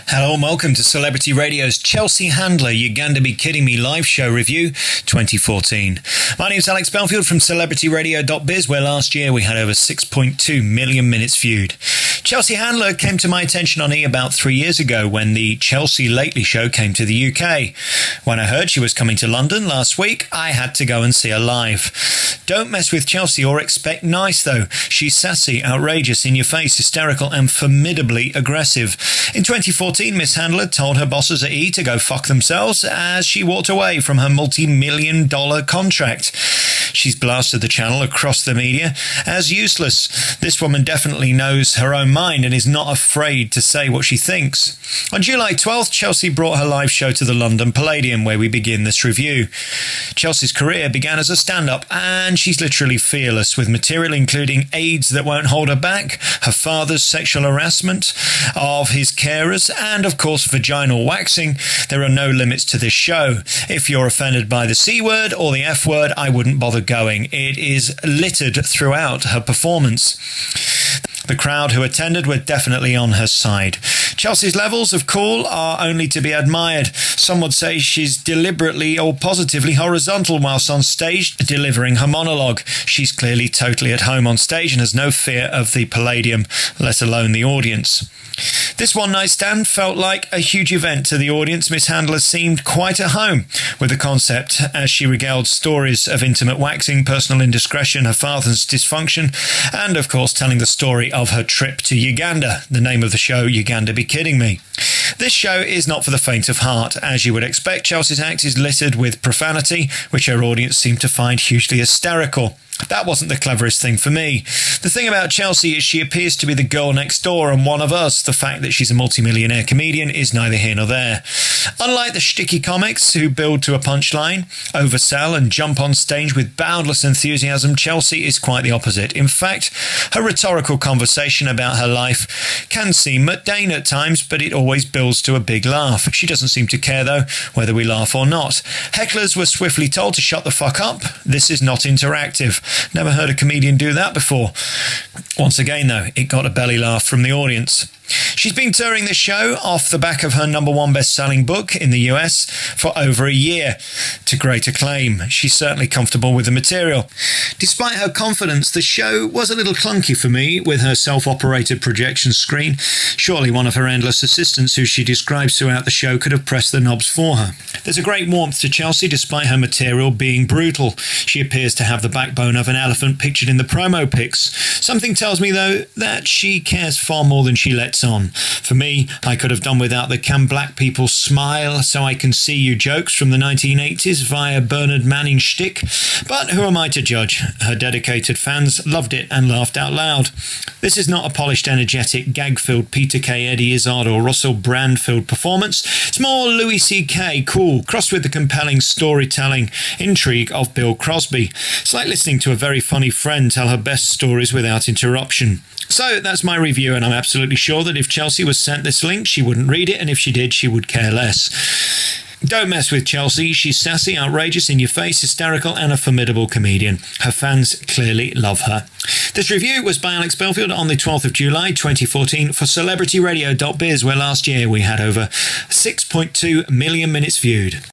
Hello and welcome to Celebrity Radio's Chelsea Handler You Gonna Be Kidding Me live show review 2014. My name's Alex Belfield from celebrityradio.biz, where last year we had over 6.2 million minutes viewed. Chelsea Handler came to my attention on E! About 3 years ago when the Chelsea Lately show came to the UK. When I heard she was coming to London last week, I had to go and see her live. Don't mess with Chelsea or expect nice though. She's sassy, outrageous, in your face, hysterical and formidably aggressive. In 2014, Miss Handler told her bosses at E! To go fuck themselves as she walked away from her multi-million-dollar contract. She's blasted the channel across the media as useless. This woman definitely knows her own mind and is not afraid to say what she thinks. On July 12th, Chelsea brought her live show to the London Palladium, where we begin this review. Chelsea's career began as a stand-up, and she's literally fearless, with material including AIDS that won't hold her back, her father's sexual harassment of his carers, and of course vaginal waxing. There are no limits to this show. If you're offended by the C word or the F word, I wouldn't bother going. It is littered throughout her performance. The crowd who attended were definitely on her side. Chelsea's levels of cool are only to be admired. Some would say she's deliberately or positively horizontal whilst on stage delivering her monologue. She's clearly totally at home on stage and has no fear of the Palladium, let alone the audience. This one-night stand felt like a huge event to the audience. Miss Handler seemed quite at home with the concept as she regaled stories of intimate waxing, personal indiscretion, her father's dysfunction, and of course telling the story of her trip to Uganda. The name of the show, You Gonna Be Kidding Me. This show is not for the faint of heart. As you would expect, Chelsea's act is littered with profanity, which her audience seemed to find hugely hysterical. That wasn't the cleverest thing for me. The thing about Chelsea is she appears to be the girl next door and one of us. The fact that she's a multimillionaire comedian is neither here nor there. Unlike the shticky comics who build to a punchline, oversell and jump on stage with boundless enthusiasm, Chelsea is quite the opposite. In fact, her rhetorical conversation about her life can seem mundane at times, but it always builds to a big laugh. She doesn't seem to care though whether we laugh or not. Hecklers were swiftly told to shut the fuck up. This is not interactive. Never heard a comedian do that before. Once again, though, it got a belly laugh from the audience. She's been touring this show off the back of her #1 best-selling book in the US for over a year, to great acclaim. She's certainly comfortable with the material. Despite her confidence, the show was a little clunky for me with her self-operated projection screen. Surely one of her endless assistants, who she describes throughout the show, could have pressed the knobs for her. There's a great warmth to Chelsea despite her material being brutal. She appears to have the backbone of an elephant pictured in the promo pics. Something tells me, though, that she cares far more than she lets on. For me, I could have done without the "Can Black People Smile So I Can See You" jokes from the 1980s via Bernard Manning shtick, but who am I to judge? Her dedicated fans loved it and laughed out loud. This is not a polished, energetic, gag-filled Peter Kay, Eddie Izzard or Russell Brand-filled performance. It's more Louis C.K. cool, crossed with the compelling storytelling intrigue of Bill Crosby. It's like listening to a very funny friend tell her best stories without interruption. So that's my review, and I'm absolutely sure that if Chelsea was sent this link, she wouldn't read it, and if she did, she would care less. Don't mess with Chelsea. She's sassy, outrageous, in your face, hysterical, and a formidable comedian. Her fans clearly love her. This review was by Alex Belfield on the 12th of July 2014 for celebrityradio.biz, where last year we had over 6.2 million minutes viewed.